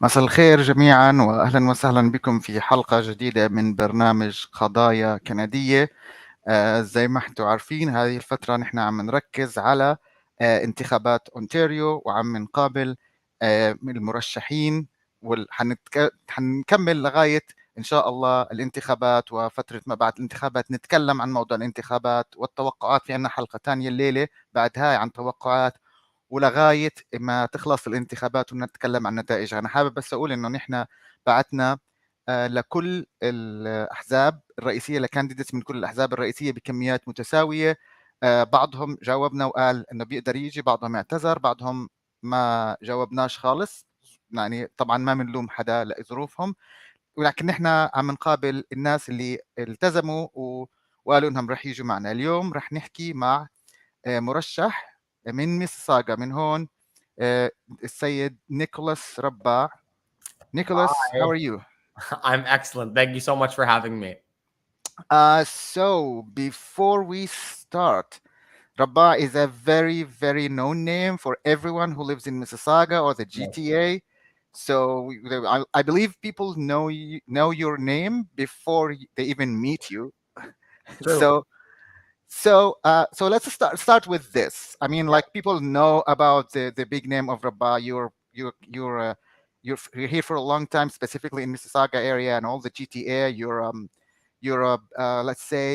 مساء الخير جميعا واهلا وسهلا بكم في حلقه جديده من برنامج قضايا كنديه. زي ما انتم عارفين هذه الفتره نحن عم نركز على انتخابات اونتاريو وعم نقابل من المرشحين حنكمل لغايه ان شاء الله الانتخابات وفتره ما بعد الانتخابات نتكلم عن موضوع الانتخابات والتوقعات. في عنا حلقه ثانيه الليله بعد هاي عن توقعات ولغايه ما تخلص الانتخابات ونتكلم عن نتائجها. انا حابب بس اقول انه نحن بعتنا لكل الاحزاب الرئيسيه لكانديديتس من كل الاحزاب الرئيسيه بكميات متساويه. بعضهم جاوبنا وقال انه بيقدر يجي، بعضهم اعتذر، بعضهم ما جاوبناش خالص. يعني طبعا ما بنلوم حدا لظروفهم، ولكن نحن عم نقابل الناس اللي التزموا وقالوا انهم رح يجوا معنا. اليوم رح نحكي مع مرشح من ميسيساغا من هون، السيد نيكولاس ربا. Nicholas, how Hi, are you? I'm excellent. Thank you so much for having me. So before we start, Rabba is a very, very known name for everyone who lives in Mississauga or the GTA. So I believe people know your name before they even meet you. True. So let's start with this. I mean, Yeah. like, people know about the big name of Rabba. You're here for a long time, specifically in Mississauga area and all the GTA. Let's say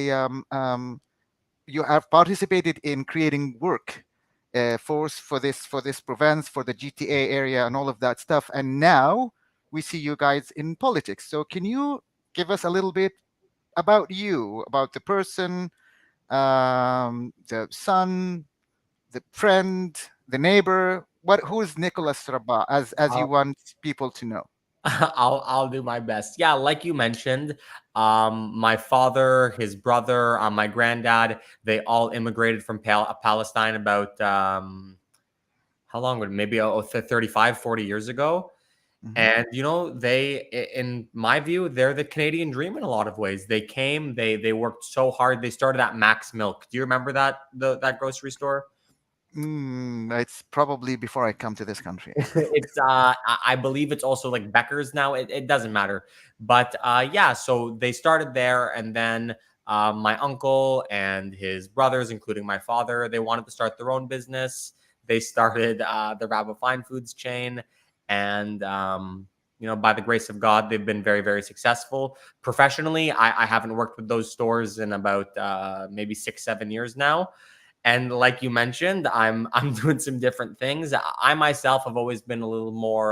you have participated in creating work for this province, for the GTA area and all of that stuff. And now we see you guys in politics. So can you give us a little bit about you, about the person, the son, the friend, the neighbor? Who is Nicholas Rabba, as you I'll, want people to know? I'll do my best. Yeah, like you mentioned, my father, his brother, my granddad, they all immigrated from Palestine about how long would it, maybe 35, 40 years ago. Mhm. And in my view, they're the Canadian dream in a lot of ways. They came, they worked so hard. They started at Max Milk. Do you remember that grocery store? It's probably before I come to this country. It's I believe it's also like Becker's now. It doesn't matter. But yeah, so they started there, and then my uncle and his brothers, including my father, they wanted to start their own business. They started the Rabba Fine Foods chain, and by the grace of God, they've been very, very successful. Professionally, I haven't worked with those stores in about maybe 6-7 years now. And like you mentioned, I'm doing some different things. I myself have always been a little more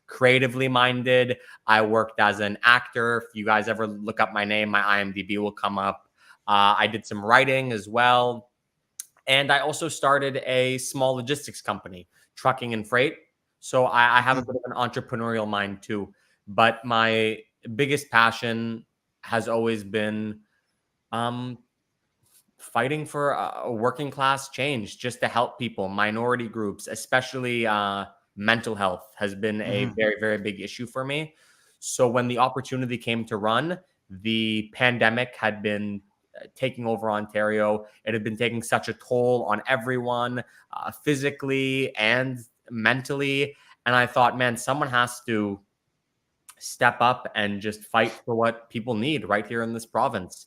creatively minded. I worked as an actor. If you guys ever look up my name, my IMDb will come up. I did some writing as well. And I also started a small logistics company, trucking and freight. So I have a bit of an entrepreneurial mind too. But my biggest passion has always been um, fighting for a working class change, just to help people, minority groups, especially mental health has been a very, very big issue for me. So when the opportunity came to run, the pandemic had been taking over Ontario. It had been taking such a toll on everyone, physically and mentally. And I thought, man, someone has to step up and just fight for what people need right here in this province.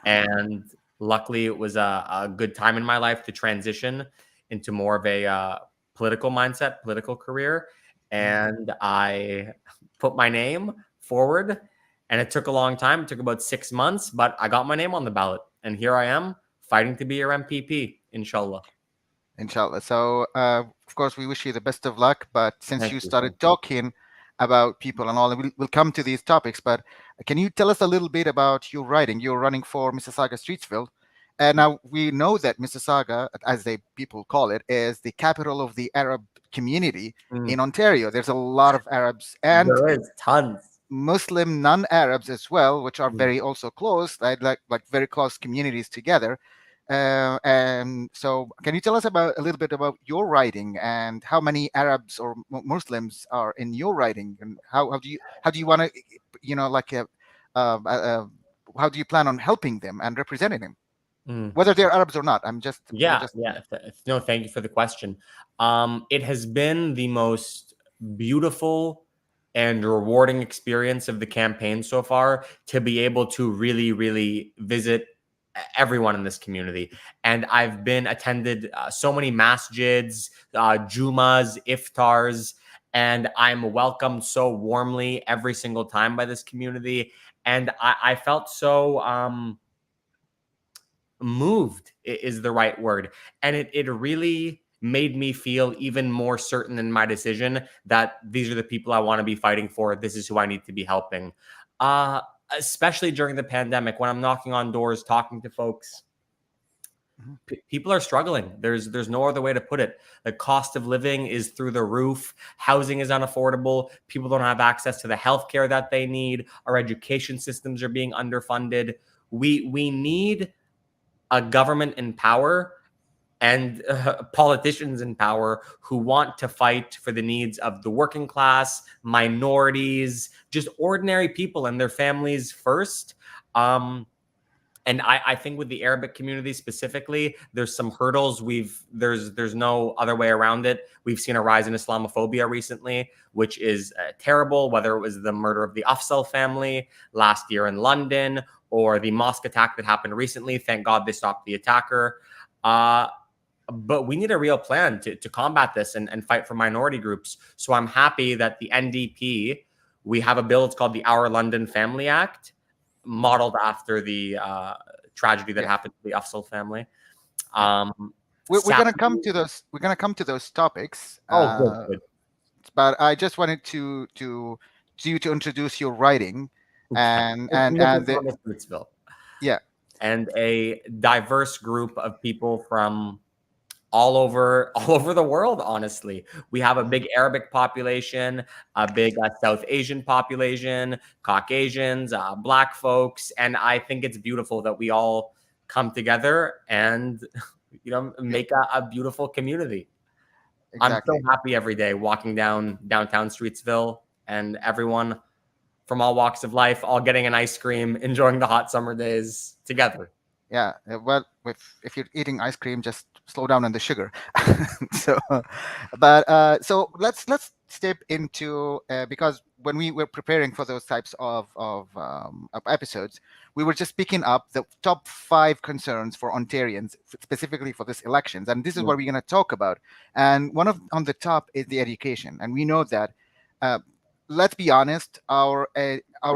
And luckily, it was a good time in my life to transition into more of a political mindset, political career. And I put my name forward, and it took a long time. It took about 6 months, but I got my name on the ballot. And here I am fighting to be your MPP, inshallah. Inshallah. So, of course, we wish you the best of luck. But since Thank you you. started talking about people and all, and we'll come to these topics. But can you tell us a little bit about your writing? You're running for Mississauga Streetsville. And now we know that Mississauga, as people call it, is the capital of the Arab community in Ontario. There's a lot of Arabs and There is tons. Muslim non-Arabs as well, which are very also close, like very close communities together. And so, can you tell us about a little bit about your writing and how many Arabs or Muslims are in your writing, and how do you want to, how do you plan on helping them and representing them, whether they're Arabs or not? Yeah. No, thank you for the question. It has been the most beautiful and rewarding experience of the campaign so far to be able to really, really visit everyone in this community. And I've been attended so many masjids, Jumas, iftars, and I'm welcomed so warmly every single time by this community. And I felt so moved is the right word. And it really made me feel even more certain in my decision that these are the people I want to be fighting for. This is who I need to be helping. Uh, Especially during the pandemic, when I'm knocking on doors, talking to folks, people are struggling. There's no other way to put it. The cost of living is through the roof. Housing is unaffordable. People don't have access to the healthcare that they need. Our education systems are being underfunded. We need a government in power and politicians in power who want to fight for the needs of the working class, minorities, just ordinary people and their families first. And I think with the Arabic community specifically, there's some hurdles. There's no other way around it. We've seen a rise in Islamophobia recently, which is terrible, whether it was the murder of the Afzal family last year in London or the mosque attack that happened recently. Thank God they stopped the attacker. But we need a real plan to combat this and fight for minority groups. So I'm happy that the NDP, we have a bill, it's called the Our London Family Act, modeled after the tragedy that happened to the Afzal family. We're going to come to those. We're going to come to those topics. Good. But I just wanted to you to introduce your writing and STREETSVILLE. Yeah, and a diverse group of people from all over the world. Honestly, we have a big Arabic population, a big South Asian population, Caucasians, Black folks, and I think it's beautiful that we all come together and make a beautiful community. exactly. I'm so happy every day walking down downtown Streetsville and everyone from all walks of life, all getting an ice cream, enjoying the hot summer days together. Yeah, well, if you're eating ice cream, just slow down on the sugar. So, so let's step into because when we were preparing for those types of episodes, we were just picking up the top 5 concerns for Ontarians, specifically for this elections, and this is what we're going to talk about. And one on the top is the education, and we know that. Let's be honest, our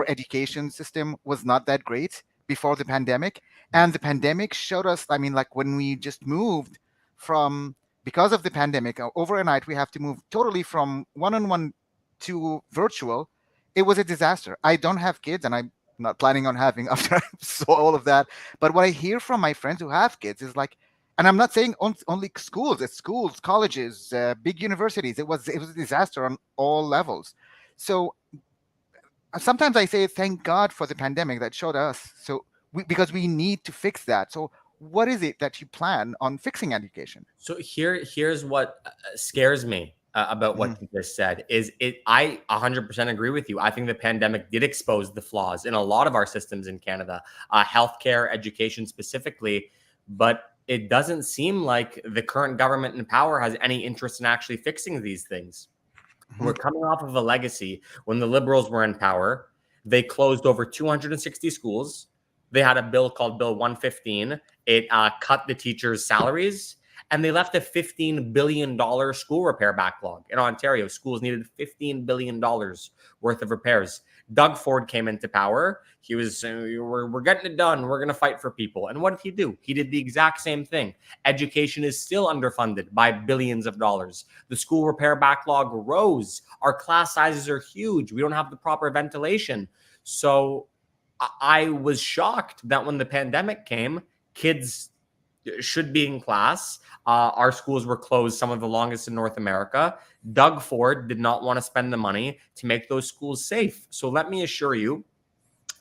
education system was not that great before the pandemic, and the pandemic showed us, I mean, like when we just moved from, because of the pandemic, overnight we have to move totally from one-on-one to virtual. It was a disaster. I don't have kids, and I'm not planning on having after I saw all of that. But what I hear from my friends who have kids is like, and I'm not saying only schools, it's schools, colleges, big universities. It was a disaster on all levels. So sometimes I say, thank God for the pandemic that showed us. So because we need to fix that. So what is it that you plan on fixing education? So here's what scares me about what you just said is I 100% agree with you. I think the pandemic did expose the flaws in a lot of our systems in Canada, healthcare, education specifically, but it doesn't seem like the current government in power has any interest in actually fixing these things. We're coming off of a legacy when the Liberals were in power. They closed over 260 schools. They had a bill called Bill 115. It cut the teachers' salaries, and they left a $15 billion school repair backlog. In Ontario, schools needed $15 billion worth of repairs. Doug Ford came into power. He was, we're getting it done. We're going to fight for people. And what did he do? He did the exact same thing. Education is still underfunded by billions of dollars. The school repair backlog rose. Our class sizes are huge. We don't have the proper ventilation. So I was shocked that when the pandemic came, kids should be in class. Our schools were closed, some of the longest in North America. Doug Ford did not want to spend the money to make those schools safe. So let me assure you,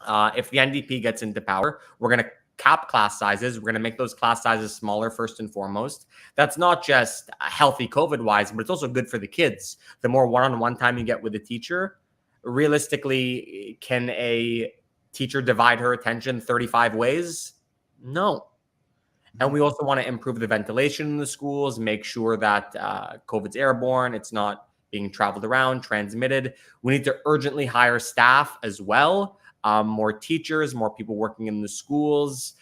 if the NDP gets into power, we're going to cap class sizes. We're going to make those class sizes smaller first and foremost. That's not just healthy COVID-wise, but it's also good for the kids. The more one-on-one time you get with a teacher, realistically, can a teacher divide her attention 35 ways? No. And we also want to improve the ventilation in the schools, make sure that COVID's airborne, it's not being traveled around, transmitted. We need to urgently hire staff as well, more teachers, more people working in the schools.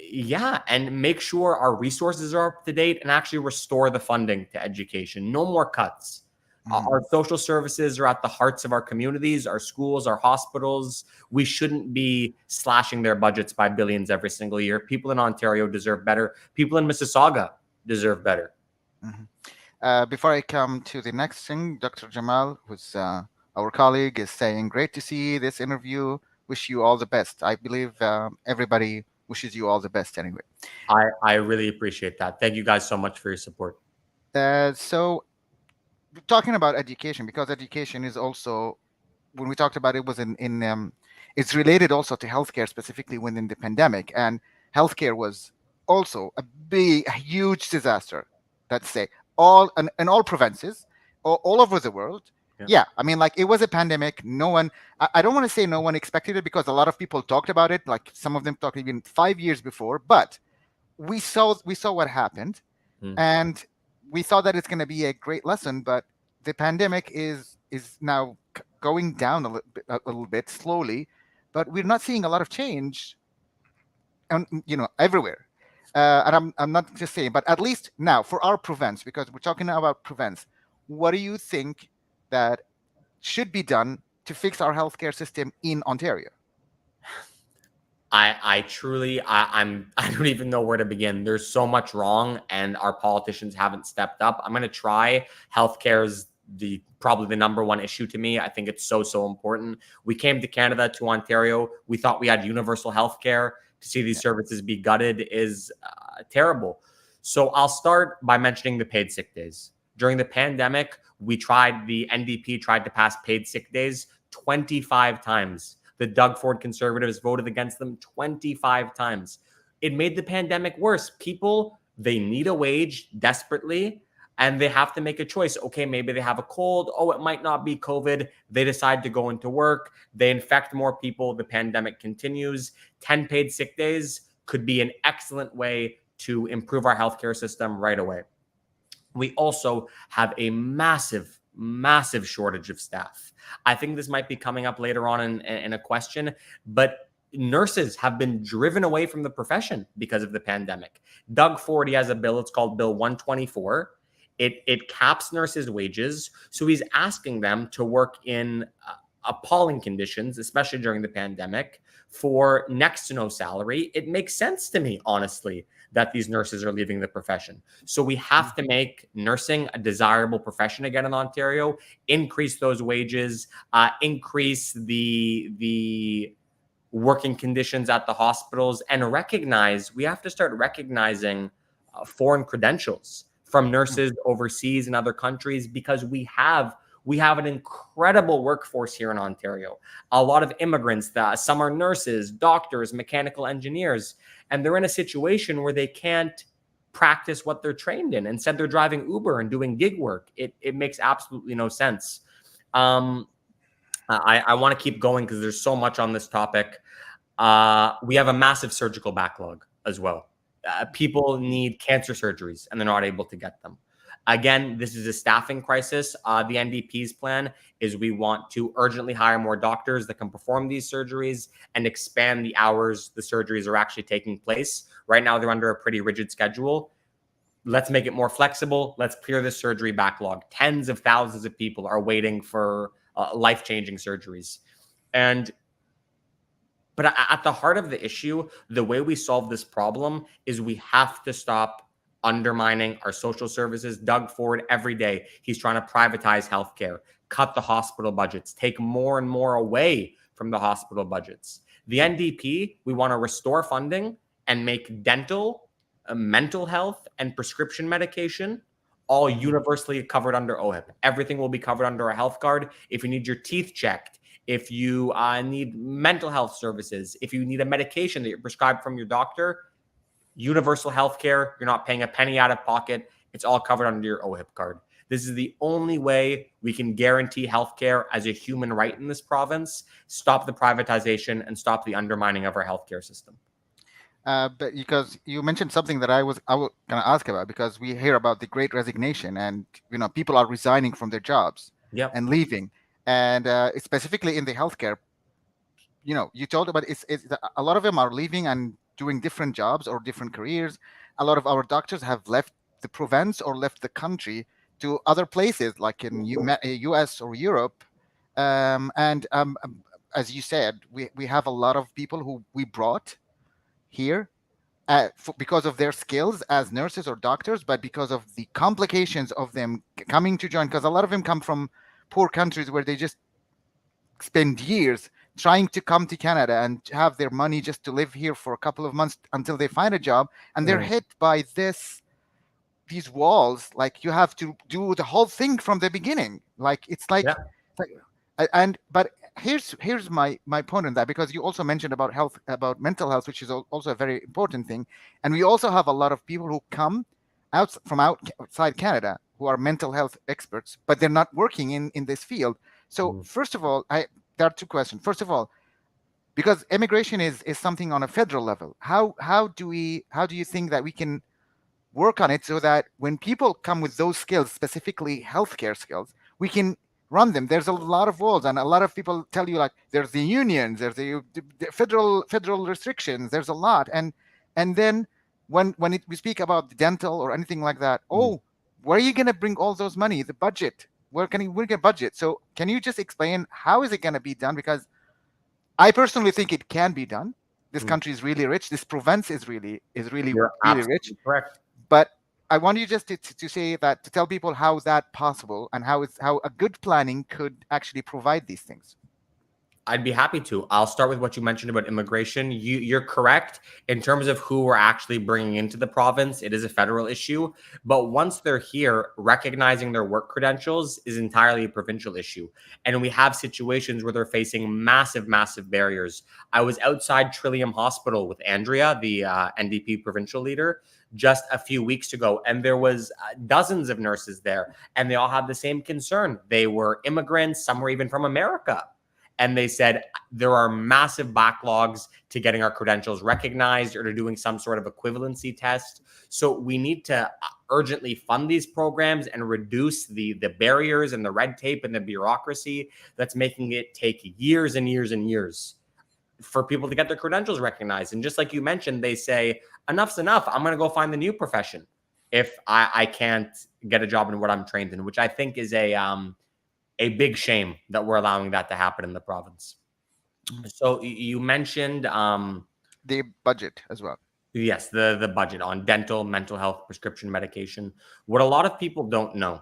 Yeah, and make sure our resources are up to date and actually restore the funding to education. No more cuts. Our social services are at the hearts of our communities, our schools, our hospitals. We shouldn't be slashing their budgets by billions every single year. People in Ontario deserve better. People in Mississauga deserve better. Before I come to the next thing, Dr. Jamal, who's our colleague, is saying, great to see this interview. Wish you all the best. I believe everybody wishes you all the best anyway. I really appreciate that. Thank you guys so much for your support. So talking about education, because education is also, when we talked about it, was it's related also to healthcare, specifically within the pandemic. And healthcare was also a huge disaster, let's say, in all provinces, all over the world. Yeah, I mean, like, it was a pandemic. No one, I don't want to say no one expected it, because a lot of people talked about it. Like, some of them talked even 5 years before, but we saw what happened. And we thought that it's going to be a great lesson, but the pandemic is now going down a little bit slowly, but we're not seeing a lot of change, everywhere. And I'm not just saying, but at least now for our province, because we're talking about province, what do you think that should be done to fix our healthcare system in Ontario? I truly, I don't even know where to begin. There's so much wrong, and our politicians haven't stepped up. I'm going to try. Healthcare is probably the number one issue to me. I think it's so important. We came to Canada, to Ontario. We thought we had universal healthcare. To see these services be gutted is terrible. So I'll start by mentioning the paid sick days. During the pandemic, the NDP tried to pass paid sick days 25 times. The Doug Ford Conservatives voted against them 25 times. It made the pandemic worse. People, they need a wage desperately, and they have to make a choice. Okay, maybe they have a cold. Oh, it might not be COVID. They decide to go into work. They infect more people. The pandemic continues. 10 paid sick days could be an excellent way to improve our healthcare system right away. We also have a massive shortage of staff. I think this might be coming up later on in a question, but nurses have been driven away from the profession because of the pandemic. Doug Ford, he has a bill. It's called Bill 124. It caps nurses' wages. So he's asking them to work in appalling conditions, especially during the pandemic, for next to no salary. It makes sense to me, honestly, that these nurses are leaving the profession. So we have to make nursing a desirable profession again in Ontario, increase those wages, increase the working conditions at the hospitals, and we have to start recognizing foreign credentials from nurses overseas in other countries, because we have an incredible workforce here in Ontario. A lot of immigrants, some are nurses, doctors, mechanical engineers, and they're in a situation where they can't practice what they're trained in. Instead, they're driving Uber and doing gig work. It makes absolutely no sense. I want to keep going because there's so much on this topic. We have a massive surgical backlog as well. People need cancer surgeries and they're not able to get them. Again, this is a staffing crisis. The NDP's plan is we want to urgently hire more doctors that can perform these surgeries and expand the hours the surgeries are actually taking place. Right now, they're under a pretty rigid schedule. Let's make it more flexible. Let's clear the surgery backlog. Tens of thousands of people are waiting for life-changing surgeries. But at the heart of the issue, the way we solve this problem is we have to stop undermining our social services. Doug Ford, every day, he's trying to privatize healthcare, cut the hospital budgets, take more and more away from the hospital budgets. The NDP, we want to restore funding and make dental, mental health, and prescription medication all universally covered under OHIP. Everything will be covered under a health card. If you need your teeth checked, if you need mental health services, if you need a medication that you're prescribed from your doctor, universal healthcare, you're not paying a penny out of pocket. It's all covered under your OHIP card. This is the only way we can guarantee healthcare as a human right in this province, stop the privatization, and stop the undermining of our healthcare system. But because you mentioned something that I was gonna ask about, because we hear about the Great Resignation, and people are resigning from their jobs Yep. and leaving, and specifically in the healthcare. You told about a lot of them are leaving and doing different jobs or different careers. A lot of our doctors have left the province or left the country to other places, like in US or Europe. And as you said, we have a lot of people who we brought here because of their skills as nurses or doctors, but because of the complications of them coming to join, because a lot of them come from poor countries where they just spend years trying to come to Canada and have their money just to live here for a couple of months until they find a job, and they're Mm. hit by these walls. Like, you have to do the whole thing from the beginning. Like, Yeah. like and but here's my point on that, because you also mentioned about health, about mental health, which is also a very important thing. And we also have a lot of people who come outside Canada who are mental health experts, but they're not working in this field. So Mm. first of all, there are two questions. First of all, because immigration is something on a federal level, how do you think that we can work on it so that when people come with those skills, specifically healthcare skills, we can run them? There's a lot of walls, and a lot of people tell you, like, there's the unions, there's the federal restrictions, there's a lot. And then we speak about dental or anything like that, Mm. oh, where are you going to bring all those money, the budget? Where get budget? So can you just explain how is it going to be done? Because I personally think it can be done. This Mm. country is really rich. This province is really You're really rich. absolutely correct. But I want you just to say that, to tell people how that possible, and how a good planning could actually provide these things. I'd be happy to. I'll start with what you mentioned about immigration. You're correct in terms of who we're actually bringing into the province. It is a federal issue, but once they're here, recognizing their work credentials is entirely a provincial issue. And we have situations where they're facing massive, massive barriers. I was outside Trillium Hospital with Andrea, the NDP provincial leader, just a few weeks ago, and there was dozens of nurses there, and they all had the same concern. They were immigrants, some were even from America, and they said there are massive backlogs to getting our credentials recognized or to doing some sort of equivalency test. So we need to urgently fund these programs and reduce the barriers and the red tape and the bureaucracy that's making it take years and years and years for people to get their credentials recognized. And just like you mentioned, they say, enough's enough. I'm going to go find the new profession if I can't get a job in what I'm trained in, which I think is a big shame that we're allowing that to happen in the province. So you mentioned The budget as well. yes, the budget on dental, mental health, prescription medication. What a lot of people don't know,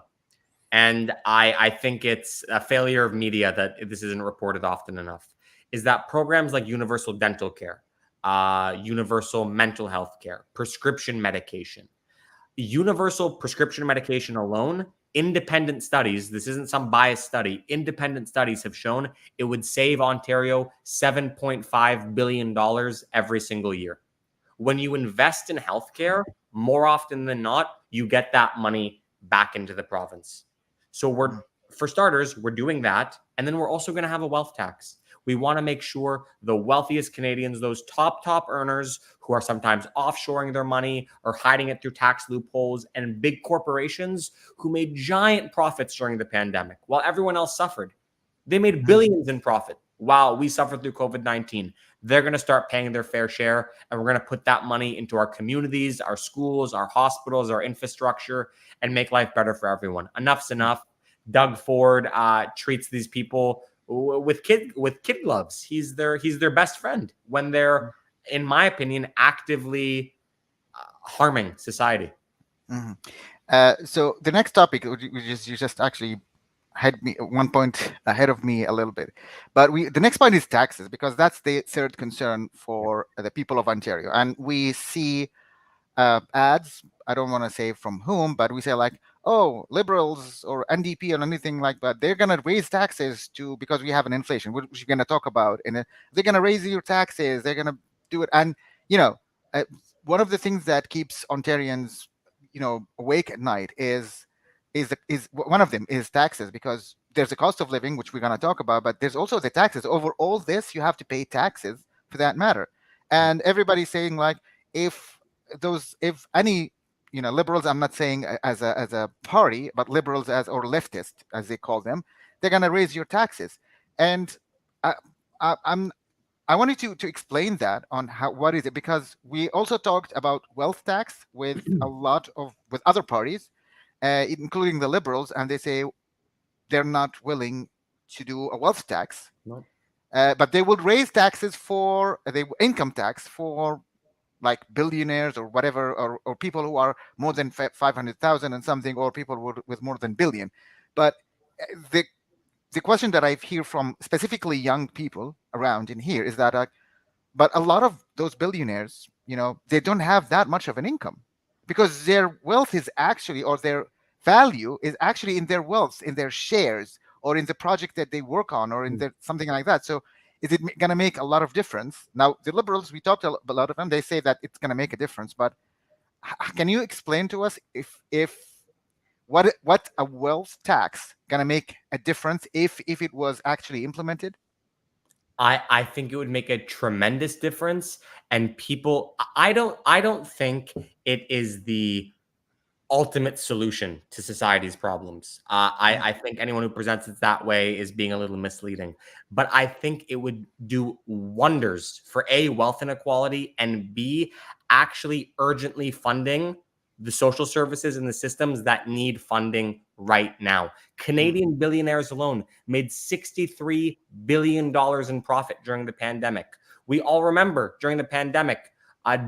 and I think it's a failure of media that this isn't reported often enough, is that programs like universal dental care, universal mental health care, prescription medication, universal prescription medication alone, independent studies, this isn't some biased study, independent studies have shown it would save Ontario $7.5 billion every single year. When you invest in healthcare, more often than not, you get that money back into the province. So for starters, we're doing that. And then we're also going to have a wealth tax. We want to make sure the wealthiest Canadians, those top earners who are sometimes offshoring their money or hiding it through tax loopholes, and big corporations who made giant profits during the pandemic while everyone else suffered. They made billions in profit while we suffered through COVID-19. They're going to start paying their fair share, and we're going to put that money into our communities, our schools, our hospitals, our infrastructure, and make life better for everyone. Enough's enough. Doug Ford treats these people with kid gloves. He's their best friend when they're, in my opinion, actively harming society. Mm-hmm. So the next topic, which is, you just actually had me 1 point ahead of me a little bit, but the next point is taxes, because that's the third concern for the people of Ontario. And we see ads. I don't want to say from whom, but we say, like, oh, Liberals or NDP or anything like that, they're going to raise taxes because we have an inflation, which we're going to talk about. And they're going to raise your taxes. They're going to do it. And, uh, one of the things that keeps Ontarians, awake at night is one of them is taxes, because there's a cost of living, which we're going to talk about, but there's also the taxes. Over all this, you have to pay taxes for that matter. And everybody's saying like, if any liberals, I'm not saying as a party, but liberals as or leftist as they call them, they're gonna raise your taxes. And I, I'm I wanted to explain that on what is it, because we also talked about wealth tax with with other parties, including the liberals, and they say they're not willing to do a wealth tax, No. but they would raise taxes for the income tax for like billionaires or whatever, or people who are more than 500,000 and something, or people with more than billion. But the the question that I hear from specifically young people around in here is that but a lot of those billionaires, they don't have that much of an income, because their wealth is actually, or their value is actually in their wealth, in their shares, or in the project that they work on, or in something like that. So is it going to make a lot of difference? Now, the liberals, we talked a lot of them, they say that it's going to make a difference, but can you explain to us if what a wealth tax going to make a difference if it was actually implemented? I think it would make a tremendous difference. And people, I don't think it is the ultimate solution to society's problems. I think anyone who presents it that way is being a little misleading. But I think it would do wonders for A, wealth inequality, and B, actually urgently funding the social services and the systems that need funding right now. Canadian billionaires alone made $63 billion in profit during the pandemic. We all remember during the pandemic,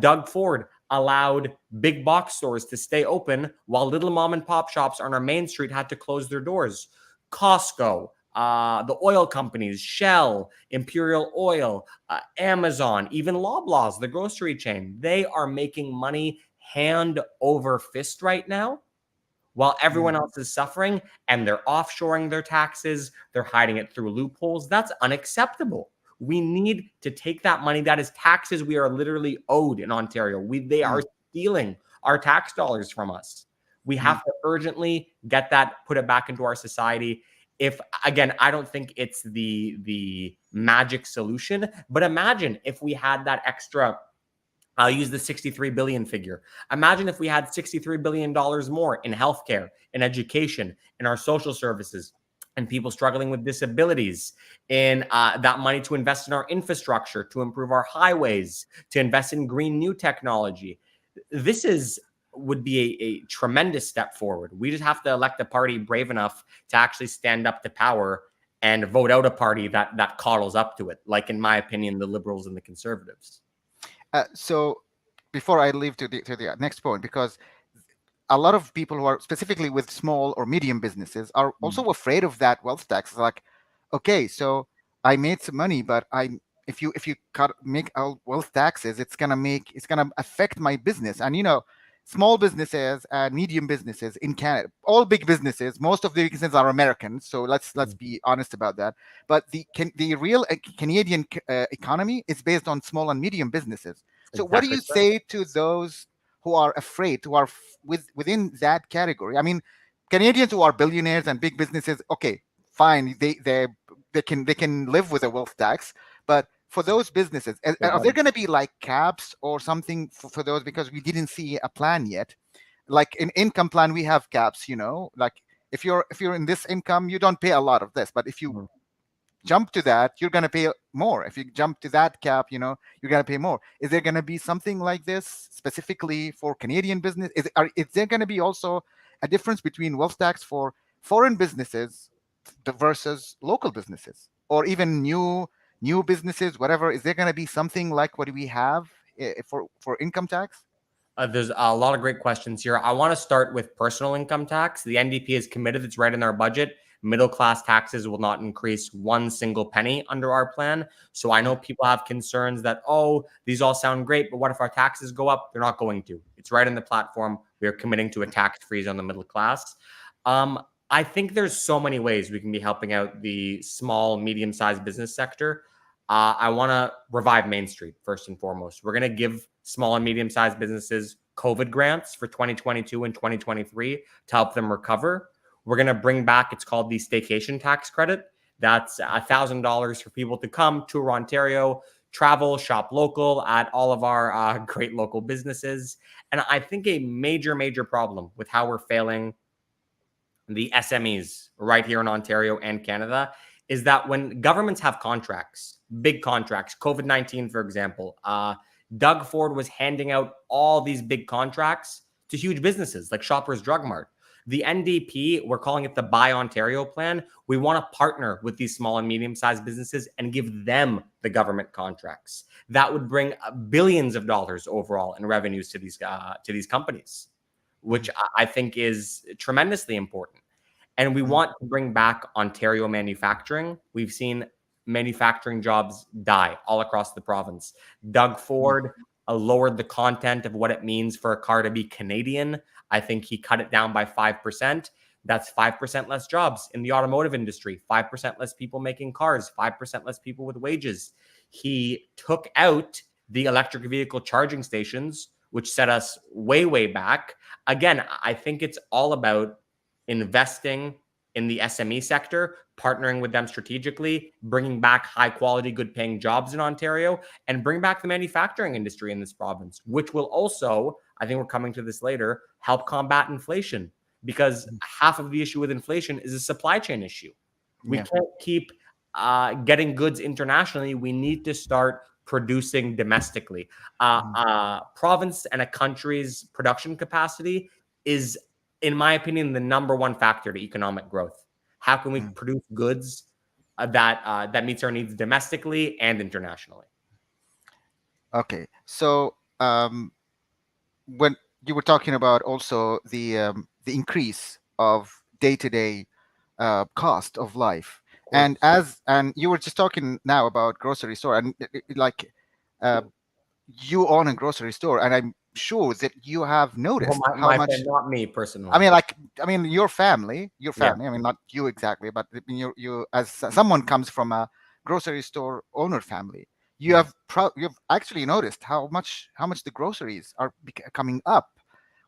Doug Ford allowed big box stores to stay open while little mom and pop shops on our main street had to close their doors. Costco, the oil companies, Shell, Imperial Oil, Amazon, even Loblaws, the grocery chain, they are making money hand over fist right now, while everyone else is suffering, and they're offshoring their taxes. They're hiding it through loopholes. That's unacceptable. We need to take that money. That is taxes we are literally owed in Ontario. They are stealing our tax dollars from us. We have to urgently get that, put it back into our society. If, again, I don't think it's the magic solution, but imagine if we had that extra. I'll use the 63 billion figure. Imagine if we had $63 billion more in healthcare, in education, in our social services, and people struggling with disabilities, in that money to invest in our infrastructure, to improve our highways, to invest in green new technology. This would be a tremendous step forward. We just have to elect a party brave enough to actually stand up to power and vote out a party that coddles up to it, like, in my opinion, the Liberals and the Conservatives. So before I leave to the next point, because a lot of people who are specifically with small or medium businesses are also afraid of that wealth tax. It's like, okay, so I made some money, but if you make wealth taxes, it's gonna affect my business. And small businesses and medium businesses in Canada, all big businesses, most of the businesses are Americans, so let's be honest about that. But the real Canadian economy is based on small and medium businesses. So what do you say to those who are afraid, who are within that category? I mean, Canadians who are billionaires and big businesses, okay, fine, they can live with a wealth tax, but for those businesses, are there going to be like caps or something for those? Because we didn't see a plan yet. Like in income plan, we have caps. Like if you're in this income, you don't pay a lot of this, but if you jump to that, you're going to pay more. If you jump to that cap, you're going to pay more. Is there going to be something like this specifically for Canadian business? Is there going to be also a difference between wealth tax for foreign businesses versus local businesses, or even new businesses, whatever? Is there going to be something like what we have for income tax? There's a lot of great questions here. I want to start with personal income tax. The NDP is committed. It's right in our budget. Middle-class taxes will not increase one single penny under our plan. So I know people have concerns that, these all sound great, but what if our taxes go up? They're not going to. It's right in the platform. We are committing to a tax freeze on the middle class. I think there's so many ways we can be helping out the small, medium-sized business sector. I want to revive Main Street, first and foremost. We're going to give small and medium-sized businesses COVID grants for 2022 and 2023 to help them recover. We're going to bring back, it's called the staycation tax credit. That's $1,000 for people to come to Ontario travel, shop local at all of our great local businesses. And I think a major problem with how we're failing the SMEs right here in Ontario and Canada is that when governments have contracts, big contracts, COVID-19, for example, Doug Ford was handing out all these big contracts to huge businesses like Shoppers Drug Mart. The NDP, we're calling it the Buy Ontario plan. We want to partner with these small and medium-sized businesses and give them the government contracts. That would bring billions of dollars overall in revenues to these companies, which I think is tremendously important. And we want to bring back Ontario manufacturing. We've seen manufacturing jobs die all across the province. Doug Ford lowered the content of what it means for a car to be Canadian. I think he cut it down by 5%. That's 5% less jobs in the automotive industry, 5% less people making cars, 5% less people with wages. He took out the electric vehicle charging stations, which set us way back. Again, I think it's all about investing in the SME sector, partnering with them strategically, bringing back high quality, good paying jobs in Ontario, and bring back the manufacturing industry in this province, which will also, I think we're coming to this later, help combat inflation, because half of the issue with inflation is a supply chain issue. We can't keep getting goods internationally. We need to start producing domestically. Province and a country's production capacity is, in my opinion, the number one factor to economic growth. How can we produce goods that meets our needs domestically and internationally? Okay, so when you were talking about also the increase of day-to-day cost of life, and you were just talking now about grocery store, and like you own a grocery store, and I'm sure that you have noticed how much. Not me personally. I mean, your family. I mean, not you exactly, but you as someone comes from a grocery store owner family, you've actually noticed how much the groceries are coming up,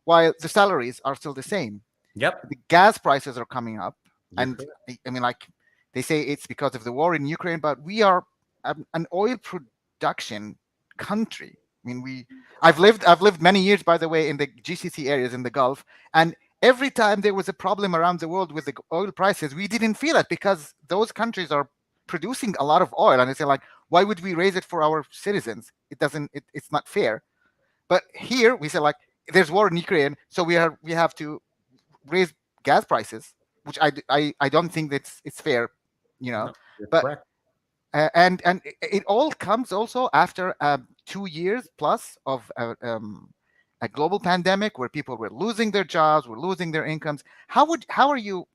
while the salaries are still the same. Yep. The gas prices are coming up, and I mean, like they say it's because of the war in Ukraine, but we are an oil production country. I mean, I've lived many years, by the way, in the GCC areas in the Gulf, and every time there was a problem around the world with the oil prices, we didn't feel it because those countries are producing a lot of oil, and it's like, why would we raise it for our citizens? It's not fair. But here we say, like, there's war in Ukraine, so we have to raise gas prices, which I don't think it's fair, No, but correct. And it all comes also after 2 years plus of a global pandemic where people were losing their jobs, were losing their incomes. How are you,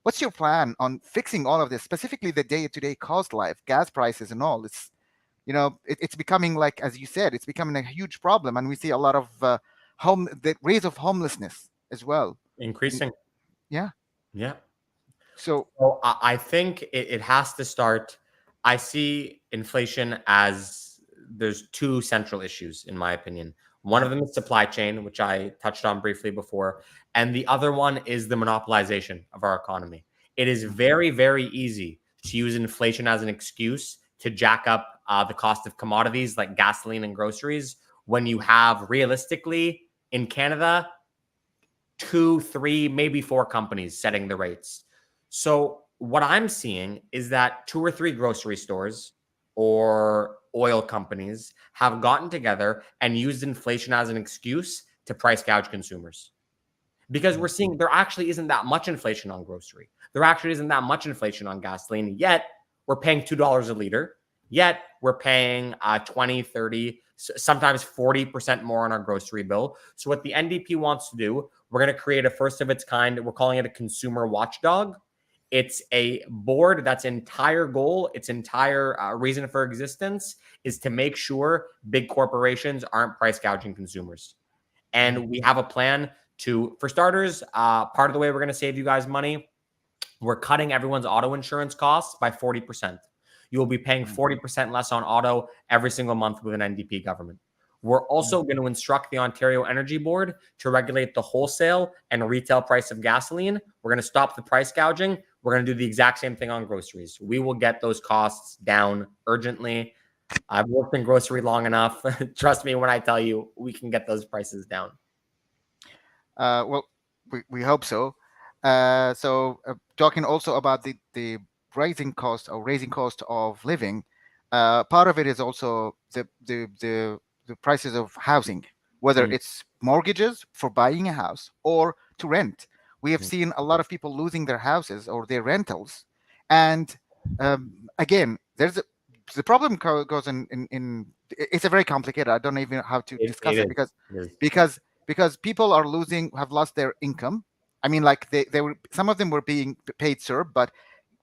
what's your plan on fixing all of this, specifically the day-to-day cost life, gas prices and all? It's it's becoming, like, as you said, it's becoming a huge problem, and we see a lot of the raise of homelessness as well Increasing. Yeah. So I think it has to start. I see inflation as there's two central issues, in my opinion. One of them is supply chain, which I touched on briefly before. And the other one is the monopolization of our economy. It is very easy to use inflation as an excuse to jack up the cost of commodities like gasoline and groceries, when you have, realistically, in Canada, 2, 3, maybe 4 companies setting the rates. So what I'm seeing is that 2 or 3 grocery stores or oil companies have gotten together and used inflation as an excuse to price gouge consumers. Because we're seeing there actually isn't that much inflation on grocery. There actually isn't that much inflation on gasoline, yet we're paying $2 a liter, yet we're paying 20, 30, sometimes 40% more on our grocery bill. So what the NDP wants to do, we're going to create a first of its kind. We're calling it a consumer watchdog. It's a board that's entire goal, its entire reason for existence is to make sure big corporations aren't price gouging consumers. And we have a plan to, for starters, part of the way we're going to save you guys money, we're cutting everyone's auto insurance costs by 40%. You will be paying 40% less on auto every single month with an NDP government. We're also going to instruct the Ontario Energy Board to regulate the wholesale and retail price of gasoline. We're going to stop the price gouging. We're going to do the exact same thing on groceries. We will get those costs down urgently. I've worked in grocery long enough. Trust me when I tell you, we can get those prices down. Well, we hope so. Talking also about the rising cost or raising cost of living, part of it is also the prices of housing, whether Mm. it's mortgages for buying a house or to rent. We have Mm. seen a lot of people losing their houses or their rentals, and again, the problem goes in it's a very complicated. I don't even know how to It discuss it is. because It is. because because people have lost their income. I mean, like they were, some of them were being paid CERB, but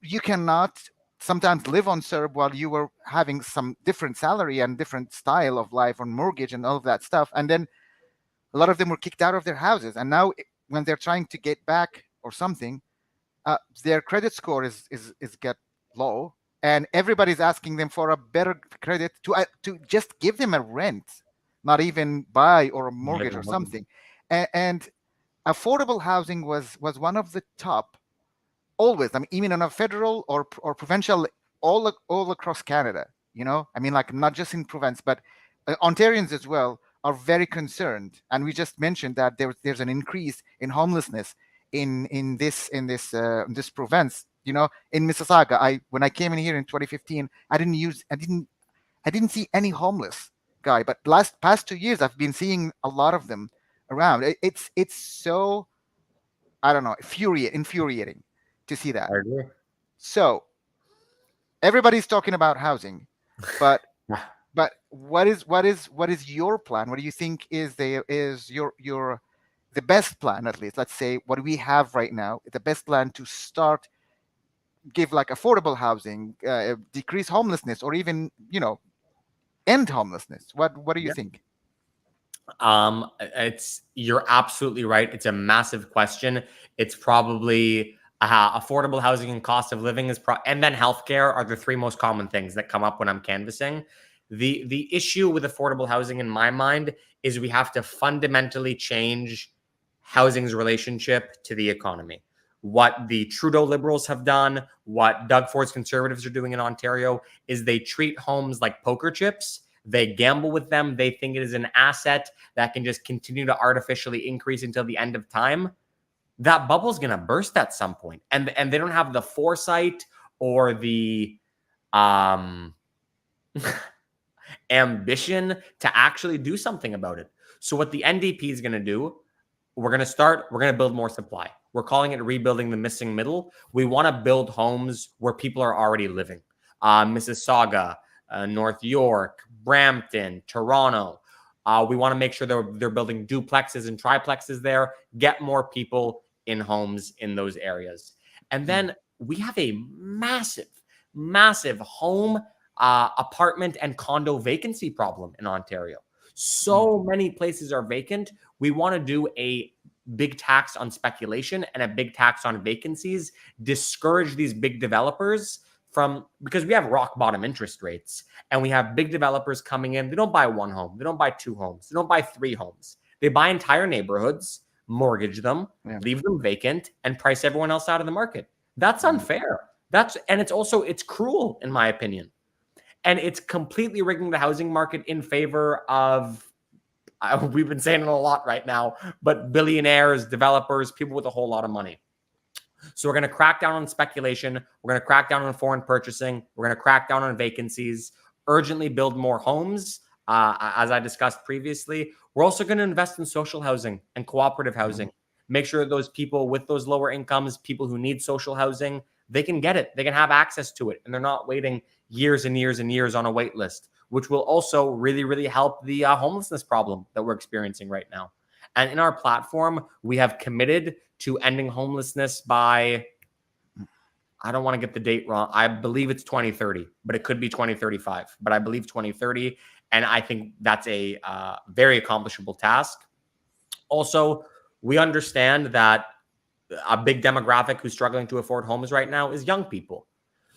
you cannot sometimes live on CERB while you were having some different salary and different style of life on mortgage and all of that stuff. And then a lot of them were kicked out of their houses, and now when they're trying to get back or something, their credit score is get low, and everybody's asking them for a better credit to just give them a rent, not even buy or a Not mortgage even or working. something. And affordable housing was one of the top, always. I mean, even on a federal or provincial, all across Canada. I mean, like not just in province, but Ontarians as well are very concerned. And we just mentioned that there's an increase in homelessness in this province. In Mississauga, when I came in here in 2015, I didn't see any homeless guy, but past 2 years I've been seeing a lot of them around. It's so, I don't know, infuriating to see that. I agree. So everybody's talking about housing, but what is your plan? What do you think is the best plan? At least, let's say what we have right now, the best plan to start, give like affordable housing, decrease homelessness, or even end homelessness. What do you Yeah. think? You're absolutely right. It's a massive question. It's probably affordable housing and cost of living and then healthcare are the three most common things that come up when I'm canvassing. The issue with affordable housing in my mind is we have to fundamentally change housing's relationship to the economy. What the Trudeau Liberals have done, what Doug Ford's Conservatives are doing in Ontario, is they treat homes like poker chips. They gamble with them. They think it is an asset that can just continue to artificially increase until the end of time. That bubble's going to burst at some point. And they don't have the foresight or the ambition to actually do something about it. So what the NDP is going to do, we're going to build more supply. We're calling it rebuilding the missing middle. We want to build homes where people are already living. Mississauga, North York, Brampton, Toronto. We want to make sure they're building duplexes and triplexes there, get more people in homes in those areas. And then we have a massive, massive home, apartment, and condo vacancy problem in Ontario. So many places are vacant. We want to do a big tax on speculation and a big tax on vacancies, discourage these big developers because we have rock bottom interest rates and we have big developers coming in. They don't buy one home. They don't buy two homes. They don't buy three homes. They buy entire neighborhoods, mortgage them, leave them vacant, and price everyone else out of the market. That's unfair. It's cruel, in my opinion. And it's completely rigging the housing market in favor of, we've been saying it a lot right now, but billionaires, developers, people with a whole lot of money. So we're going to crack down on speculation. We're going to crack down on foreign purchasing. We're going to crack down on vacancies, urgently build more homes. As I discussed previously, we're also going to invest in social housing and cooperative housing. Make sure those people with those lower incomes, people who need social housing, they can get it. They can have access to it. And they're not waiting years and years and years on a wait list, which will also really, really help the homelessness problem that we're experiencing right now. And in our platform, we have committed to ending homelessness by, I don't want to get the date wrong. I believe it's 2030, but it could be 2035. But I believe 2030. And I think that's a very accomplishable task. Also, we understand that a big demographic who's struggling to afford homes right now is young people.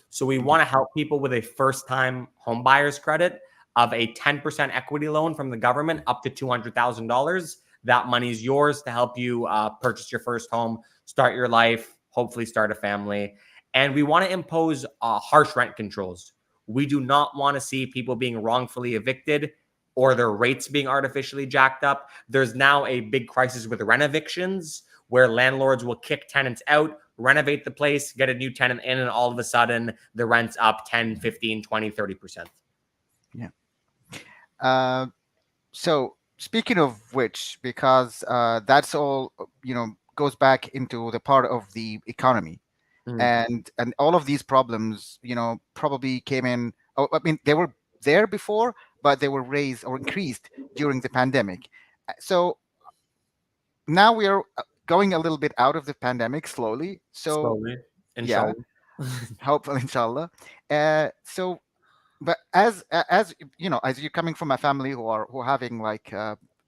So we want to help people with a first-time home buyer's credit of a 10% equity loan from the government up to $200,000. That money is yours to help you purchase your first home, start your life, hopefully start a family. And we want to impose harsh rent controls. We do not want to see people being wrongfully evicted or their rates being artificially jacked up. There's now a big crisis with rent evictions where landlords will kick tenants out, renovate the place, get a new tenant in, and all of a sudden the rent's up 10, 15, 20, 30%. Yeah. So speaking of which, because that's all, goes back into the part of the economy, and all of these problems, probably came in. Oh, I mean, they were there before, but they were raised or increased during the pandemic. So now we are going a little bit out of the pandemic slowly. So Slowly, yeah, inshallah. hopefully, inshallah. So but as as you're coming from a family who are having like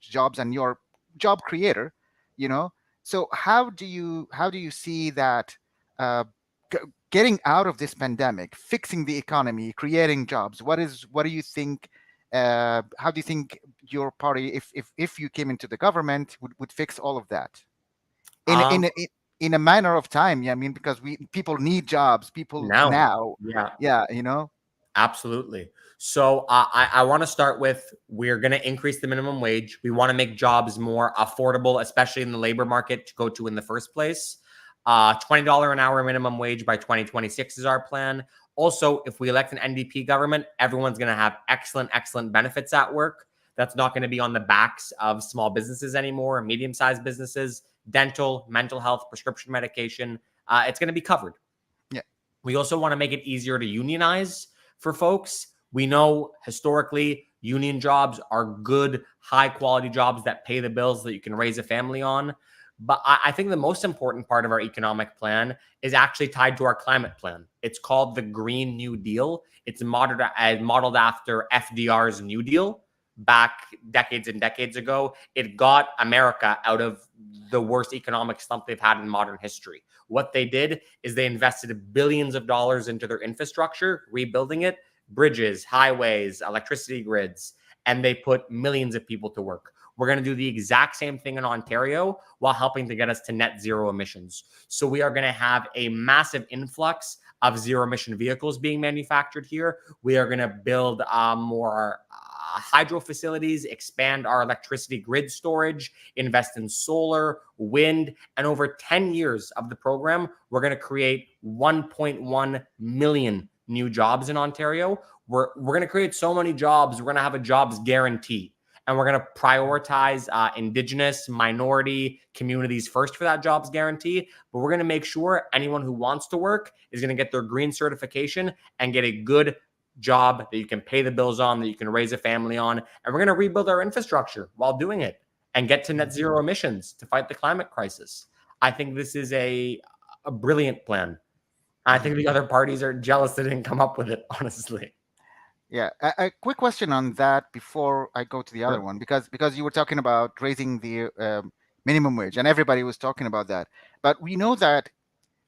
jobs, and you're job creator, you know so how do you see that uh, g- getting out of this pandemic, fixing the economy, creating jobs? What do you think? How do you think your party, if you came into the government, would fix all of that in Um, in a- in a manner of time? Yeah, I mean, because we people need jobs, people now, now. yeah. Yeah, Absolutely. So I want to start with, we're going to increase the minimum wage. We want to make jobs more affordable, especially in the labor market to go to in the first place. $20 an hour minimum wage by 2026 is our plan. Also, if we elect an NDP government, everyone's going to have excellent, excellent benefits at work. That's not going to be on the backs of small businesses anymore, medium-sized businesses, dental, mental health, prescription medication. It's going to be covered. yeah, We also want to make it easier to unionize for folks. We know historically union jobs are good, high quality jobs that pay the bills that you can raise a family on. But I think the most important part of our economic plan is actually tied to our climate plan. It's called the Green New Deal. It's modeled after FDR's New Deal back decades and decades ago. It got America out of the worst economic slump they've had in modern history. What they did is they invested billions of dollars into their infrastructure, rebuilding it, bridges, highways, electricity grids, and they put millions of people to work. We're going to do the exact same thing in Ontario while helping to get us to net zero emissions. So we are going to have a massive influx of zero emission vehicles being manufactured here. We are going to build more hydro facilities, expand our electricity grid storage, invest in solar, wind, and over 10 years of the program, we're going to create 1.1 million new jobs in Ontario. We're going to create so many jobs. We're going to have a jobs guarantee. And we're going to prioritize Indigenous, minority communities first for that jobs guarantee. But we're going to make sure anyone who wants to work is going to get their green certification and get a good job that you can pay the bills on, that you can raise a family on. And we're going to rebuild our infrastructure while doing it and get to net zero emissions to fight the climate crisis. I think this is a brilliant plan. I think the other parties are jealous they didn't come up with it, honestly. yeah. A quick question on that before I go to the other Sure. one, because you were talking about raising the minimum wage, and everybody was talking about that. But we know that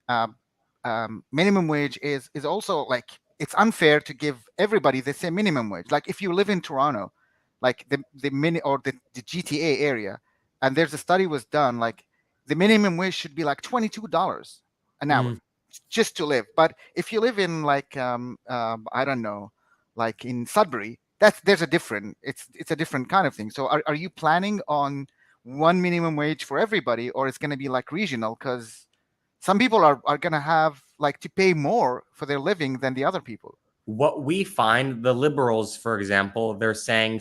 um, minimum wage is also like, it's unfair to give everybody the same minimum wage. Like if you live in Toronto, like the mini or the GTA area, and there's a study was done, like the minimum wage should be like $22 an hour just to live. But if you live in like I don't know, like in Sudbury, there's a different, it's a different kind of thing. So are you planning on one minimum wage for everybody, or it's going to be like regional? Because some people are going to have like to pay more for their living than the other people. What we find, the liberals, for example, they're saying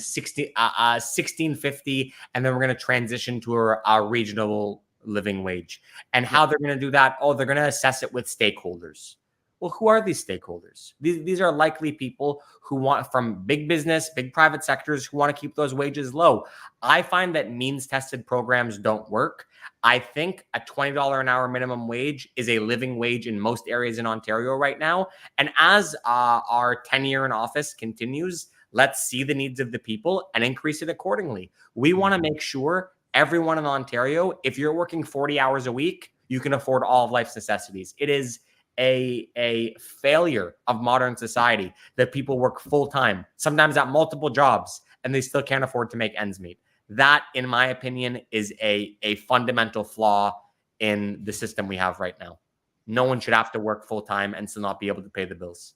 1650, and then we're going to transition to a regional living wage. And Yeah. how they're going to do that? Oh, they're going to assess it with stakeholders. Well, who are these stakeholders? These are likely people who want, from big business, big private sectors, who want to keep those wages low. I find that means tested programs don't work. I think a $20 an hour minimum wage is a living wage in most areas in Ontario right now. And as our tenure in office continues, let's see the needs of the people and increase it accordingly. We want to make sure everyone in Ontario, if you're working 40 hours a week, you can afford all of life's necessities. It is a failure of modern society that people work full time, sometimes at multiple jobs, and they still can't afford to make ends meet. That, in my opinion, is a fundamental flaw in the system we have right now. No one should have to work full time and still not be able to pay the bills.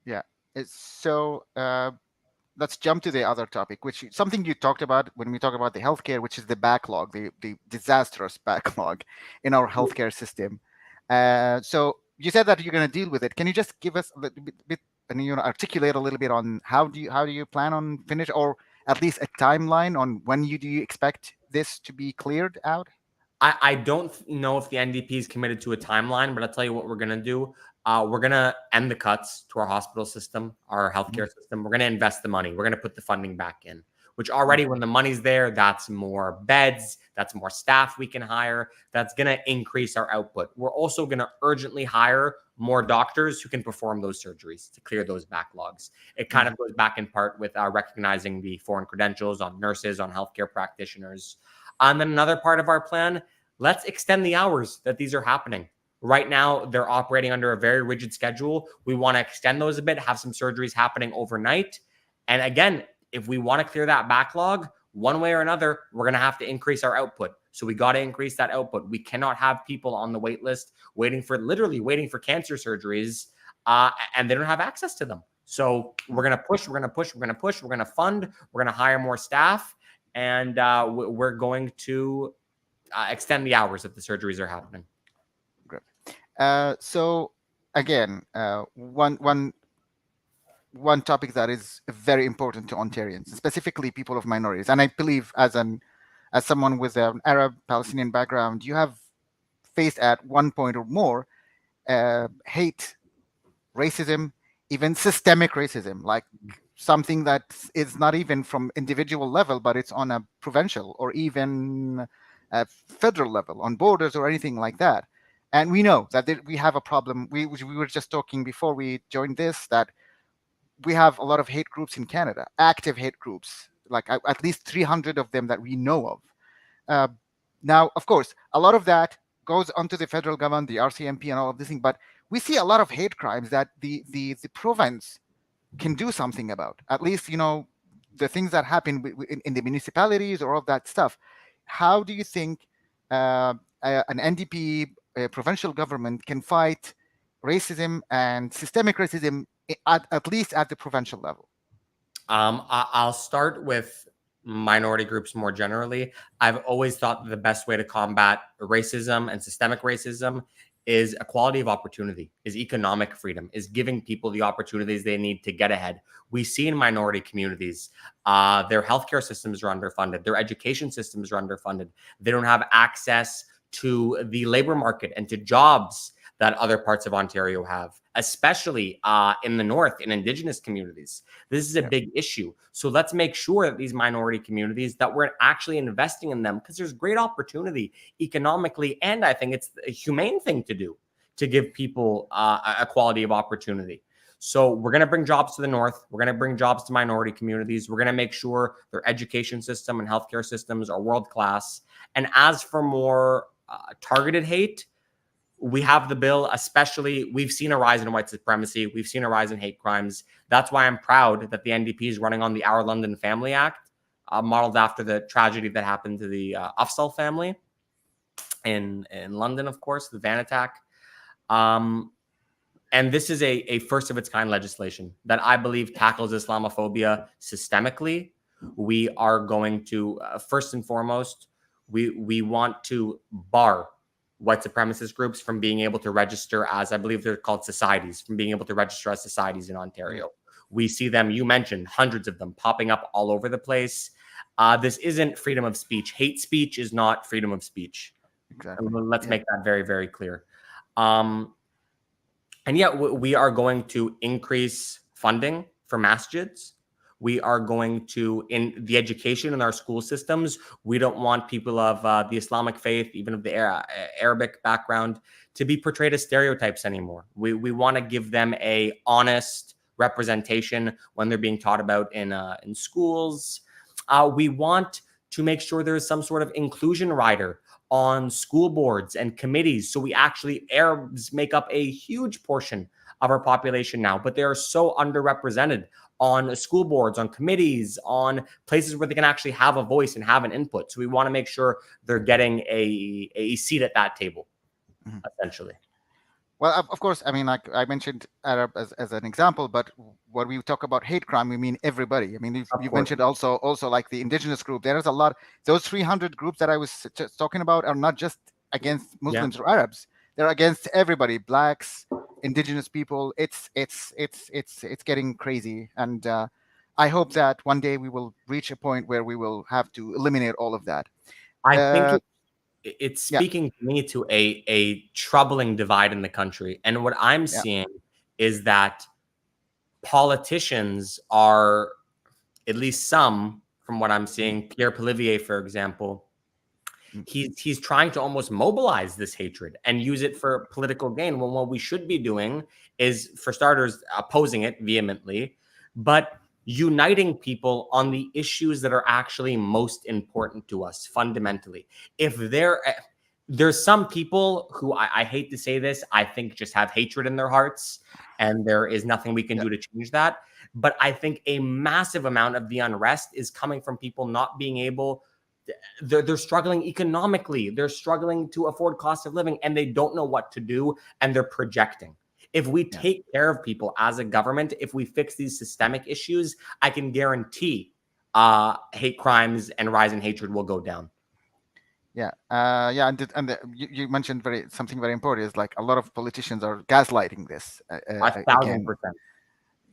Yeah. So let's jump to the other topic, which something you talked about when we talk about the healthcare, which is the backlog, the disastrous backlog in our healthcare system. So you said that you're going to deal with it. Can you just give us a little bit and articulate a little bit on how do you plan on finish, or at least a timeline on when do you expect this to be cleared out? I don't know if the NDP is committed to a timeline, but I'll tell you what we're going to do. We're going to end the cuts to our hospital system, our healthcare system. We're going to invest the money. We're going to put the funding back in, which already when the money's there, that's more beds, that's more staff we can hire. That's going to increase our output. We're also going to urgently hire more doctors who can perform those surgeries to clear those backlogs. It kind of goes back in part with recognizing the foreign credentials on nurses, on healthcare practitioners. And then another part of our plan, let's extend the hours that these are happening. Right now, they're operating under a very rigid schedule. We want to extend those a bit, have some surgeries happening overnight. And again, if we want to clear that backlog, one way or another, we're going to have to increase our output. So we got to increase that output. We cannot have people on the wait list literally waiting for cancer surgeries, and they don't have access to them. So we're going to push, we're going to fund, we're going to hire more staff. And we're going to extend the hours that the surgeries are happening. Great. So again, one topic that is very important to Ontarians, specifically people of minorities, and I believe as someone with an Arab Palestinian background, you have faced at one point or more hate, racism, even systemic racism, like something that is not even from individual level, but it's on a provincial or even a federal level, on borders or anything like that. And we know that we have a problem. We were just talking before we joined this that we have a lot of hate groups in Canada, active hate groups, like at least 300 of them that we know of. Now, of course, a lot of that goes onto the federal government, the RCMP, and all of this thing. But we see a lot of hate crimes that the province can do something about. At least, the things that happen in the municipalities or all of that stuff. How do you think an NDP provincial government can fight racism and systemic racism at least at the provincial level? I'll start with minority groups more generally. I've always thought that the best way to combat racism and systemic racism is equality of opportunity, is economic freedom, is giving people the opportunities they need to get ahead. We see in minority communities, their healthcare systems are underfunded, their education systems are underfunded. They don't have access to the labor market and to jobs that other parts of Ontario have, especially in the north, in Indigenous communities. This is a big issue. So let's make sure that these minority communities, that we're actually investing in them, because there's great opportunity economically, and I think it's a humane thing to do to give people equality of opportunity. So we're going to bring jobs to the north. We're going to bring jobs to minority communities. We're going to make sure their education system and healthcare systems are world class. And as for more targeted hate, we have the bill, especially we've seen a rise in white supremacy. We've seen a rise in hate crimes. That's why I'm proud that the NDP is running on the Our London Family Act, modeled after the tragedy that happened to the Afzal family in London, of course, the van attack. And this is a first of its kind legislation that I believe tackles Islamophobia systemically. We are going to, first and foremost, we want to bar white supremacist groups from being able to register as, I believe they're called societies, from being able to register as societies in Ontario. We see them, you mentioned, hundreds of them popping up all over the place. This isn't freedom of speech. Hate speech is not freedom of speech. Exactly. Let's make that very, very clear. And yet we are going to increase funding for masjids. We are going to, in the education in our school systems, we don't want people of the Islamic faith, even of the Arabic background, to be portrayed as stereotypes anymore. We want to give them a honest representation when they're being taught about in schools. We want to make sure there is some sort of inclusion rider on school boards and committees. So Arabs make up a huge portion of our population now, but they are so underrepresented on school boards, on committees, on places where they can actually have a voice and have an input. So we want to make sure they're getting a seat at that table, essentially. Well, of course, I mean, like I mentioned Arab as an example, but when we talk about hate crime, we mean everybody. I mean, Of you've course. mentioned also like the indigenous group. There's a lot. Those 300 groups that I was just talking about are not just against Yeah. Muslims or Arabs. They're against everybody, blacks, indigenous people. It's getting crazy, and I hope that one day we will reach a point where we will have to eliminate all of that. I think Uh, it's yeah, speaking to me to a troubling divide in the country. And what I'm yeah, seeing is that politicians are, at least some, from what I'm mm, seeing, Pierre Polivier, for example, mm, he's trying to almost mobilize this hatred and use it for political gain. When what we should be doing is, for starters, opposing it vehemently, but uniting people on the issues that are actually most important to us fundamentally. If there's some people who I hate to say this, I think just have hatred in their hearts, and there is nothing we can yeah, do to change that. But I think a massive amount of the unrest is coming from people not being able, they're struggling economically, they're struggling to afford cost of living, and they don't know what to do, and they're projecting. If we yeah. take care of people as a government, if we fix these systemic issues, I can guarantee hate crimes and rise in hatred will go down. Yeah, yeah, you mentioned something very important is like a lot of politicians are gaslighting this A thousand again. percent.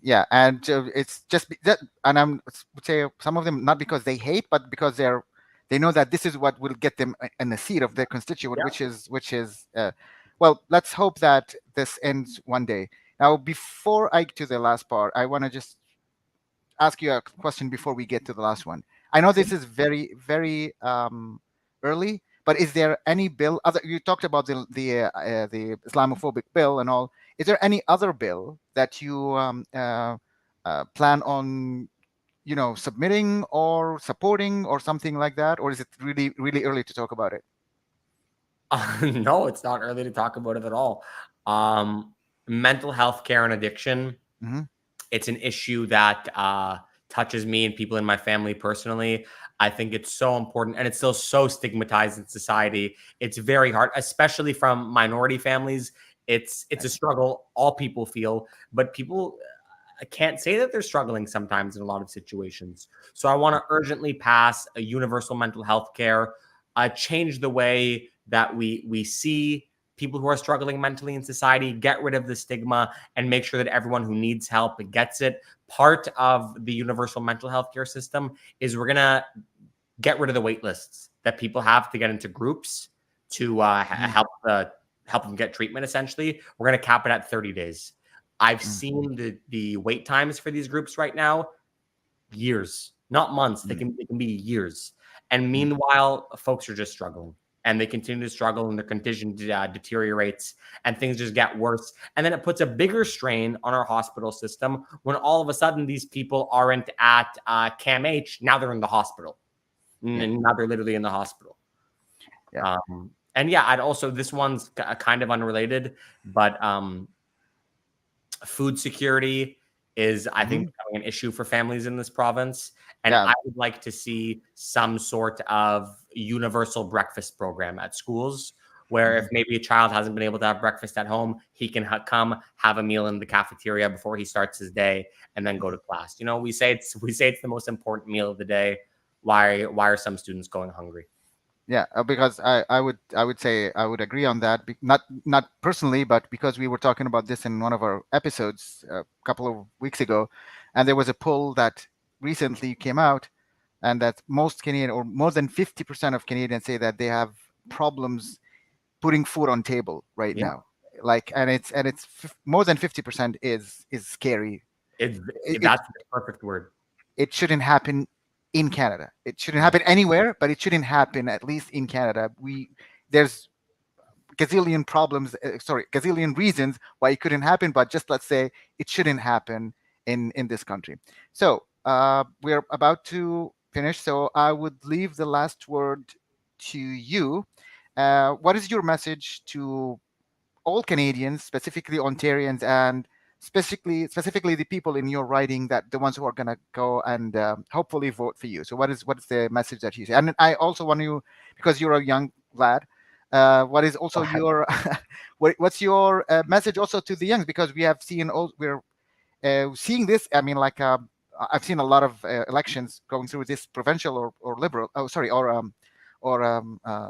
Yeah, and it's just that, and would say some of them not because they hate, but because they know that this is what will get them in the seat of their constituent, Yeah. which is well, let's hope that this ends one day. Now, before I get to the last part, I want to just ask you a question before we get to the last one. I know this is very early, but is there any bill? Other you talked about the Islamophobic bill and all. Is there any other bill that you plan on, submitting or supporting or something like that, or is it really early to talk about it? No, it's not early to talk about it at all. Um, Mental health care and addiction, Hmm. it's an issue that touches me and people in my family personally. I think it's so important, and it's still so stigmatized in society. It's very hard, especially from minority families. It's a struggle all people feel, but people can't say that they're struggling sometimes in a lot of situations. So I want to urgently pass a universal mental health care, change the way that we see people who are struggling mentally in society, get rid of the stigma, and make sure that everyone who needs help gets it. Part of the universal mental health care system is we're gonna get rid of the wait lists that people have to get into groups to Hmm. help them get treatment. Essentially, we're gonna cap it at 30 days. I've Hmm. seen the wait times for these groups right now, years, not months. They Hmm. can be years. And meanwhile, folks are just struggling, and they continue to struggle, and their condition deteriorates, and things just get worse. And then it puts a bigger strain on our hospital system when all of a sudden these people aren't at CAMH. Now they're in the hospital. Yeah, And now they're literally in the hospital. yeah. And yeah, I'd also, this one's kind of unrelated, but food security is, I Hmm. think, becoming an issue for families in this province. And Yeah. I would like to see some sort of universal breakfast program at schools where if Hmm. maybe a child hasn't been able to have breakfast at home, he can come have a meal in the cafeteria before he starts his day and then go to class. You know, we say it's the most important meal of the day. Why are some students going hungry? Yeah, because I would say I would agree on that. Not personally, but because we were talking about this in one of our episodes a couple of weeks ago, and there was a poll that recently came out, and that most Canadian or more than 50% of Canadians say that they have problems putting food on table right Yeah, now. Like, and it's more than 50% is scary. it's It that's the perfect word. it shouldn't happen in Canada. It shouldn't Yeah. happen anywhere, but it shouldn't happen at least in Canada. There's gazillion problems, gazillion reasons why it couldn't happen, but just let's say it shouldn't happen in this country. So we're about to finish. So I would leave the last word to you. What is your message to all Canadians, specifically Ontarians, and specifically the people in your riding, that the ones who are gonna go and hopefully vote for you. So what is the message that you say? And I also want you, because you're a young lad, What is also your what's your message also to the youngs? Because we have seen we're seeing this. I mean, like I've seen a lot of elections going through this provincial or liberal. Oh, sorry, or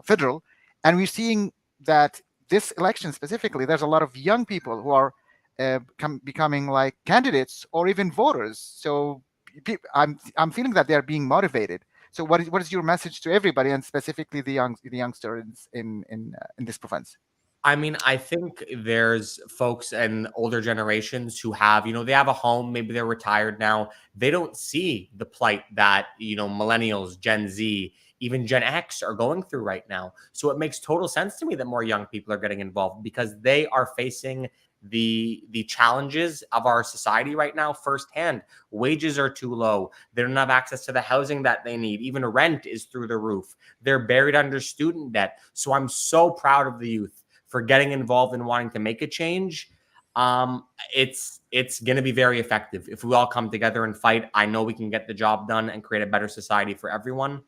federal, and we're seeing that this election specifically, there's a lot of young people who are becoming like candidates or even voters. So I'm feeling that they're being motivated. So what is your message to everybody, and specifically the youngsters in this province? I mean, I think there's folks and older generations who have, they have a home, maybe they're retired now. They don't see the plight that, millennials, Gen Z, even Gen X are going through right now. So it makes total sense to me that more young people are getting involved because they are facing the challenges of our society right now firsthand. Wages are too low. They don't have access to the housing that they need. Even rent is through the roof. They're buried under student debt. So I'm so proud of the youth for getting involved and wanting to make a change. It's going to be very effective if we all come together and fight. I know we can get the job done and create a better society for everyone.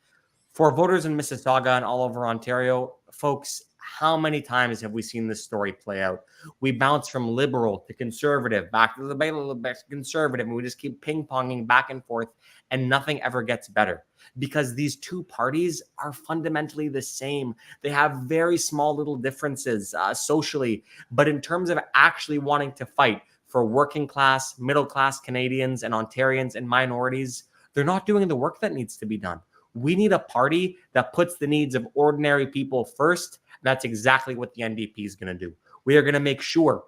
For voters in Mississauga and all over Ontario, folks, how many times have we seen this story play out? We bounce from liberal to conservative, back to the back to conservative, and we just keep ping-ponging back and forth, and nothing ever gets better because these two parties are fundamentally the same. They have very small little differences socially, but in terms of actually wanting to fight for working class, middle class Canadians and Ontarians and minorities, they're not doing the work that needs to be done. We need a party that puts the needs of ordinary people first. That's exactly what the NDP is going to do. We are going to make sure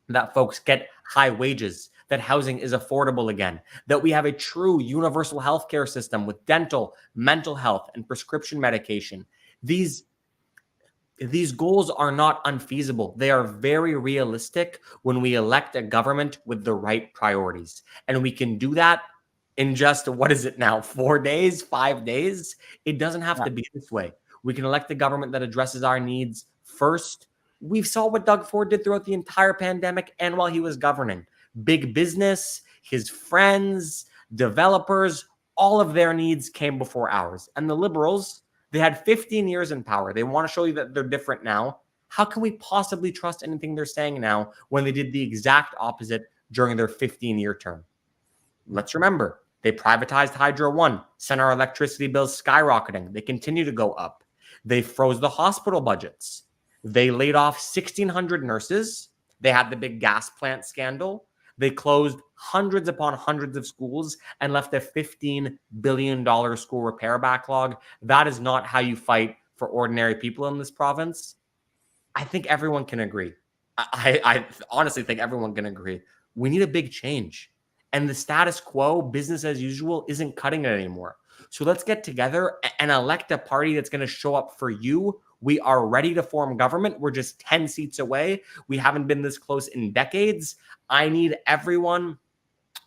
that folks get high wages, that housing is affordable again, that we have a true universal healthcare system with dental, mental health, and prescription medication. These goals are not unfeasible. They are very realistic when we elect a government with the right priorities. And we can do that in just, what is it now, 4 days, 5 days? It doesn't have to be this way. We can elect a government that addresses our needs first. We saw what Doug Ford did throughout the entire pandemic and while he was governing. Big business, his friends, developers, all of their needs came before ours. And the Liberals, they had 15 years in power. They want to show you that they're different now. How can we possibly trust anything they're saying now when they did the exact opposite during their 15-year term? Let's remember, they privatized Hydro One, sent our electricity bills skyrocketing. They continue to go up. They froze the hospital budgets. They laid off 1,600 nurses. They had the big gas plant scandal. They closed hundreds upon hundreds of schools and left a $15 billion school repair backlog. That is not how you fight for ordinary people in this province. I think everyone can agree. I honestly think everyone can agree. We need a big change. And the status quo, business as usual, isn't cutting it anymore. So let's get together and elect a party that's going to show up for you. We are ready to form government. We're just 10 seats away. We haven't been this close in decades. I need everyone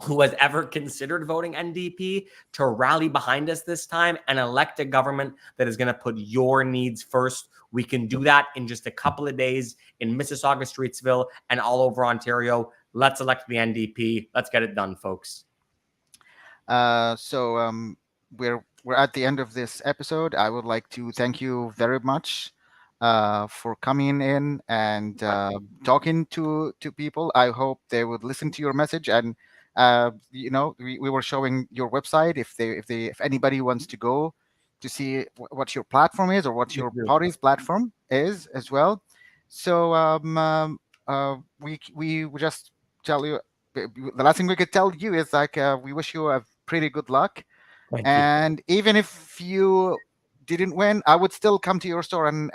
who has ever considered voting NDP to rally behind us this time and elect a government that is going to put your needs first. We can do that in just a couple of days in Mississauga, Streetsville, and all over Ontario. Let's elect the NDP. Let's get it done, folks. So we're at the end of this episode. I would like to thank you very much for coming in and talking to people. I hope they would listen to your message. And we were showing your website if anybody wants to go to see what your platform is or what your party's platform is as well. So we just tell you, the last thing we could tell you is like we wish you a pretty good luck. And even if you didn't win, I would still come to your store and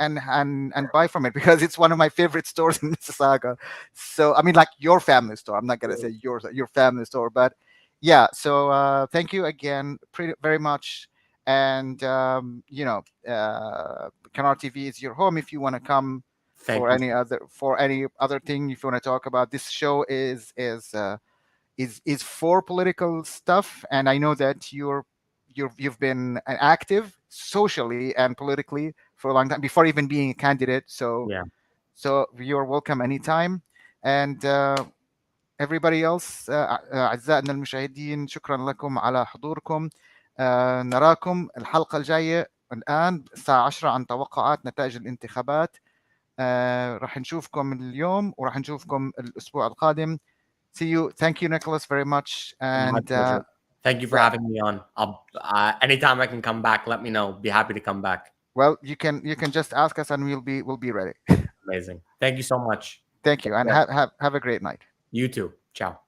buy from it because it's one of my favorite stores in Mississauga. So I mean, like your family store. I'm not gonna say your family store, but yeah. So thank you again, very much. And Canard TV is your home if you want to come for any other thing. If you want to talk about this show is for political stuff, and I know that you've been active socially and politically for a long time before even being a candidate. So you're welcome anytime. And everybody else أعزائنا المشاهدين شكرا لكم على حضوركم. نراكم الحلقة الجاية الآن الساعة 10 عن توقعات نتائج الانتخابات. راح نشوفكم اليوم وراح نشوفكم الأسبوع القادم. See you. Thank you, Nicholas, very much. My And pleasure. Thank you for yeah. having me on. I'll anytime I can come back, let me know. Be happy to come back. Well, you can just ask us and we'll be ready. Amazing. Thank you so much. Thank you, and have a great night. You too. Ciao.